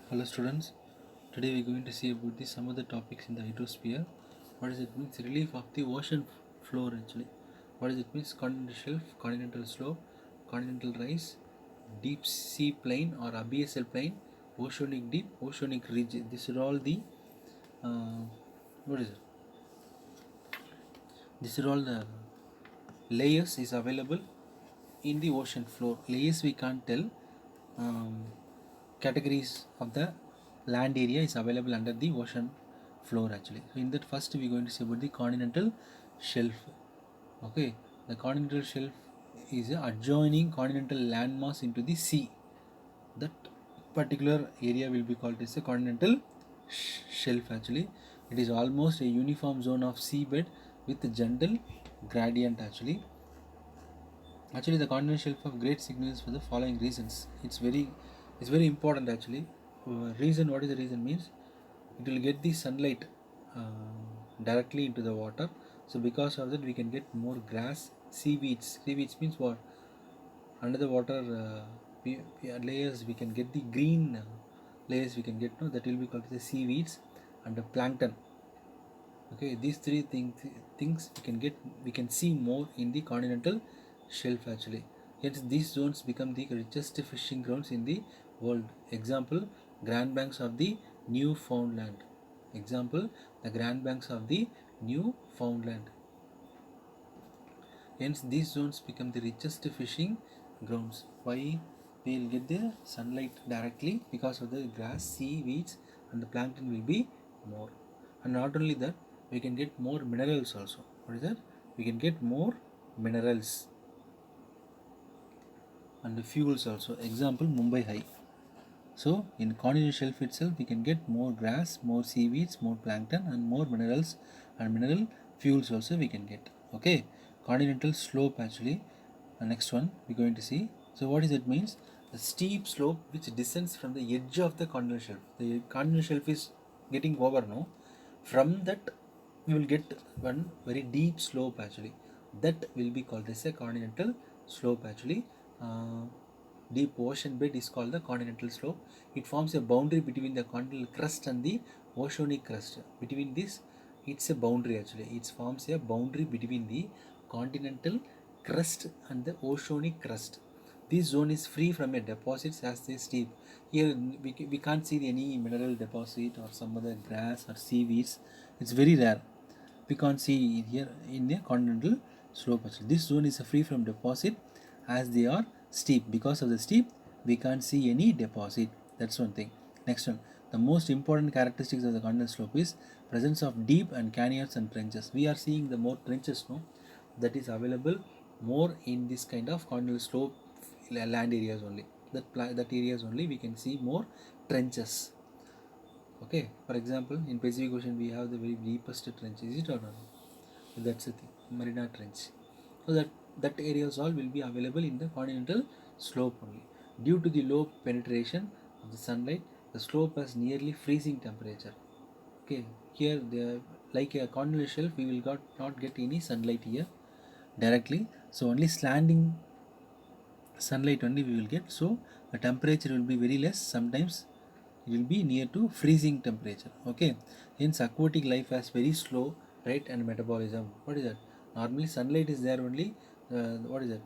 Hello students, today we are going to see about some of the topics in the hydrosphere. What does it means? Relief of the ocean floor actually. What does it means? Continental shelf, continental slope, continental rise, deep sea plain or abyssal plain, oceanic deep, oceanic ridge. These are all the uh, what is it? These are all the layers is available in the ocean floor. Layers we can't tell. Um, Categories of the land area is available under the ocean floor actually. So in that first we are going to see about the continental shelf. Okay, the continental shelf is a adjoining continental landmass into the sea. That particular area will be called as a continental shelf actually. It is almost a uniform zone of seabed with a gentle gradient actually. Actually, the continental shelf of great significance for the following reasons. It's very important actually. Reason, what is the reason means? It will get the sunlight directly into the water. So because of that, we can get more grass, seaweeds. Seaweeds means what? Under the water layers, we can get the green layers. We can get no that will be called the seaweeds and the plankton. Okay, these three things we can see more in the continental shelf actually. Hence these zones become the richest fishing grounds in the world. Example, Grand Banks of the Newfoundland. Example, the Grand Banks of the Newfoundland. Hence these zones become the richest fishing grounds. Why? We will get the sunlight directly because of the grass, seaweeds and the plankton will be more. And not only that, we can get more minerals also. What is that? We can get more minerals and the fuels also. Example, Mumbai High. So in continental shelf itself, we can get more grass, more seaweeds, more plankton, and more minerals and mineral fuels also we can get. Okay, continental slope actually. The next one we're going to see. So what does it means? The steep slope which descends from the edge of the continental shelf. The continental shelf is getting over now. From that, we will get one very deep slope actually. That will be called as a continental slope actually. Deep ocean bed is called the continental slope. It forms a boundary between the continental crust and the oceanic crust. Between this, it's a boundary actually. It forms a boundary between the continental crust and the oceanic crust. This zone is free from a deposits as they steep. Here we can't see any mineral deposit or some other grass or seaweeds. It's very rare. We can't see it here in the continental slope actually. This zone is free from deposit as they are steep. Because of the steep, we can't see any deposit. That's one thing. Next one, the most important characteristics of the continental slope is presence of deep and canyons and trenches. We are seeing the more trenches, no, that is available more in this kind of continental slope land areas only. That areas only we can see more trenches. Okay, for example, in Pacific Ocean we have the very deepest trench. Is it or not? That's the thing, Marina Trench. So that areas all will be available in the continental slope only. Due to the low penetration of the sunlight, the slope has nearly freezing temperature. Okay, here the like a continental shelf, we will not get any sunlight here directly. So only slanting sunlight only we will get. So the temperature will be very less. Sometimes it will be near to freezing temperature. Okay, hence aquatic life has very slow rate and metabolism. What is that? Normally sunlight is there only. What is that?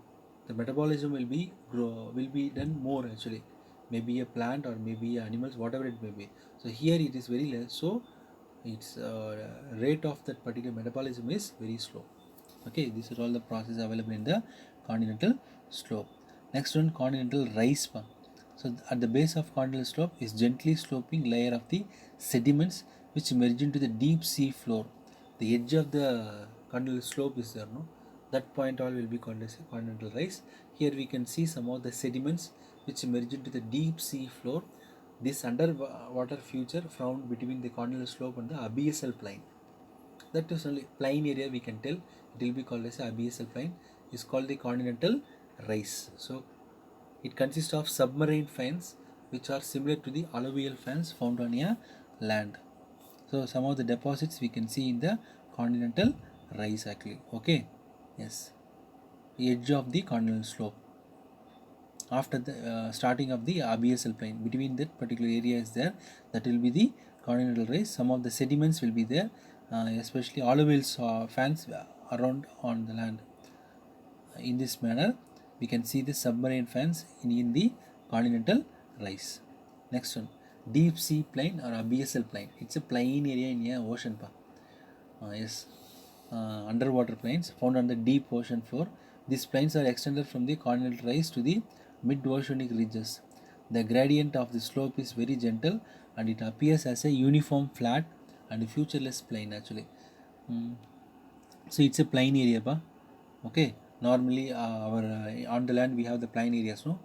The metabolism will be done more actually. Maybe a plant or maybe animals, whatever it may be. So here it is very less. So its rate of that particular metabolism is very slow. Okay, these are all the processes available in the continental slope. Next one, continental rise pump. So at the base of continental slope is gently sloping layer of the sediments which merge into the deep sea floor. The edge of the continental slope is there, no? That point all will be called as a continental rise. Here we can see some of the sediments which merge into the deep sea floor. This underwater feature found between the continental slope and the abyssal plain. That is only plain area we can tell. It will be called as abyssal plain. Is called the continental rise. So it consists of submarine fans which are similar to the alluvial fans found on a land. So some of the deposits we can see in the continental rise actually. Okay. Yes. The edge of the continental slope. after the starting of the abyssal plain. Between that particular area is there, that will be the continental rise. Some of the sediments will be there, especially olive oils fans around on the land. In this manner, we can see the submarine fans in the continental rise. Next one, deep sea plain or abyssal plain. It's a plain area in a ocean. Yes, underwater plains found on the deep ocean floor. These plains are extended from the continental rise to the mid-oceanic ridges. The gradient of the slope is very gentle and it appears as a uniform flat and featureless plain actually. Mm. So it's a plain area, okay. Normally our on the land we have the plain areas, no?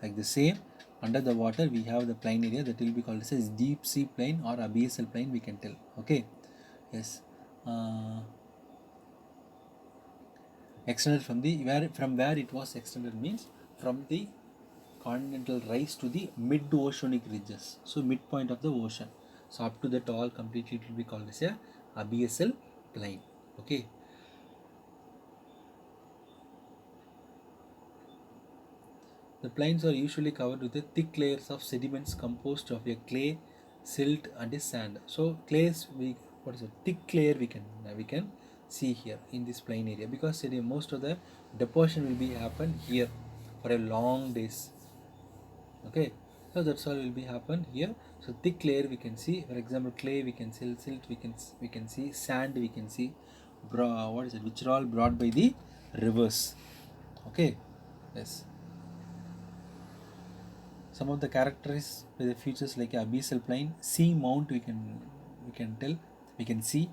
Like the same, under the water we have the plain area that will be called as deep sea plain or abyssal plain, we can tell, okay. Yes. Extended from where it was extended means from the continental rise to the mid-oceanic ridges, so midpoint of the ocean. So up to that all completely it will be called as a abyssal plain, okay. The plains are usually covered with a thick layers of sediments composed of a clay, silt and a sand. So clays, what is it, thick layer we can see here in this plain area, because most of the deposition will be happen here for a long days, okay. So that's all will be happen here. So thick layer we can see, for example clay we can see, silt we can see, sand we can see, what is it, which are all brought by the rivers, okay. Yes. Some of the characteristics with the features like abyssal plain, sea mount we can tell, we can see,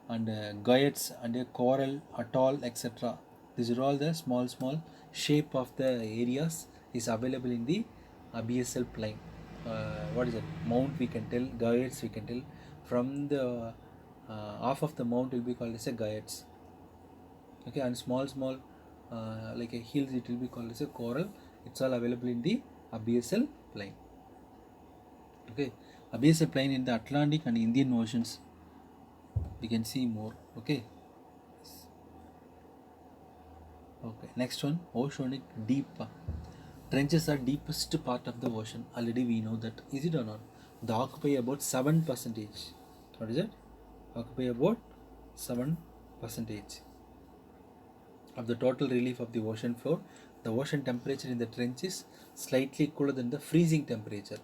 and goyets and coral atoll, etc. These are all the small shape of the areas is available in the abyssal plain. What is it? Mount we can tell, goyets we can tell. From the half of the mount will be called as a goyets. Okay, and small like a hills it will be called as a coral. It's all available in the abyssal plain. Okay, abyssal plain in the Atlantic and Indian Oceans we can see more, okay. Okay, next one, oceanic deep. Trenches are deepest part of the ocean, already we know that, is it or not? They occupy about 7%. What is it? Occupy about 7% of the total relief of the ocean floor. The ocean temperature in the trench is slightly cooler than the freezing temperature,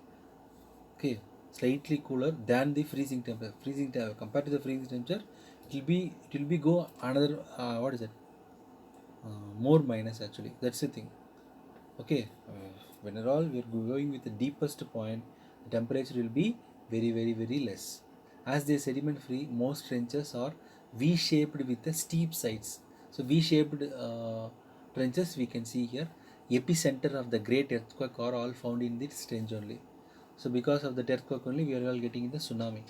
okay, slightly cooler than the freezing temperature. Compared to the freezing temperature, it will be go another what is it, more minus actually, that's the thing, okay. When all we are going with the deepest point, the temperature will be very less. As they sediment free, most trenches are V-shaped with the steep sides. So V-shaped trenches we can see here. Epicenter of the great earthquake are all found in this trench only. So because of the earthquake only, we are all getting in the tsunami,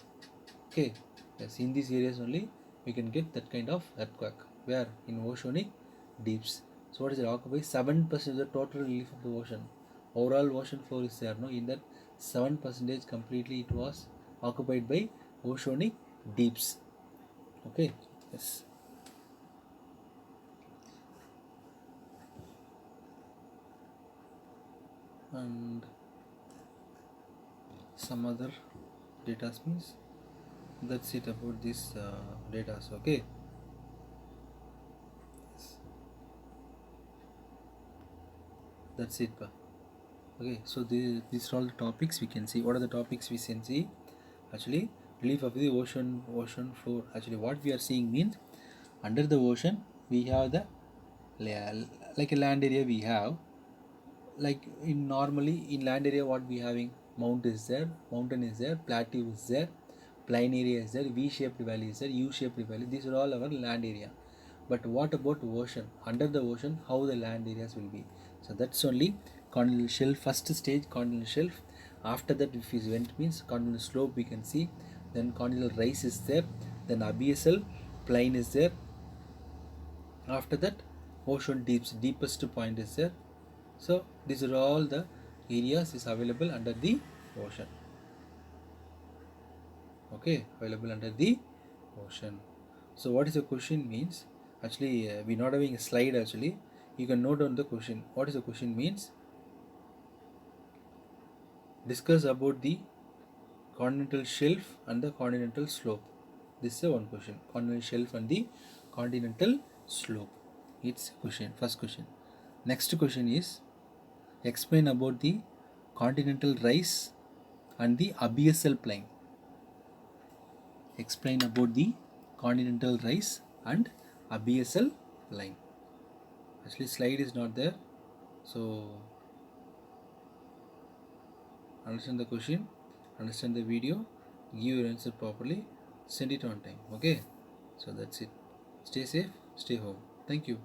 okay. Yes, in these areas only we can get that kind of earthquake, where in oceanic deeps. So what is it? Occupy 7% of the total relief of the ocean. Overall ocean floor is there, no? In that 7% completely it was occupied by oceanic deeps, okay. Yes. And some other data means, that's it about this data, okay. That's it, okay. So these are all the topics we can see. What are the topics we can see? Actually, relief of the ocean floor. Actually, what we are seeing means, under the ocean we have the like a land area we have, like in normally in land area what we having, mountain is there, plateau is there, plain area is there, V-shaped valley is there, U-shaped valley. These are all our land area. But what about ocean? Under the ocean, how the land areas will be? So that's only continental shelf, first stage continental shelf. After that, if we went means continental slope we can see, then continental rise is there, then abyssal plain is there. After that, ocean deepest point is there. So these are all the areas is available under the ocean, okay, available under the ocean. So what is the question means? Actually we're not having a slide actually, you can note down the question. What is the question means? Discuss about the continental shelf and the continental slope. This is one question. Continental shelf and the continental slope. It's question. First question. Next question is explain about the continental rise and the abyssal plain. Explain about the continental rise and abyssal plain. Actually slide is not there, so understand the question, understand the video, give your answer properly, send it on time. Okay, so that's it. Stay safe, stay home. Thank you.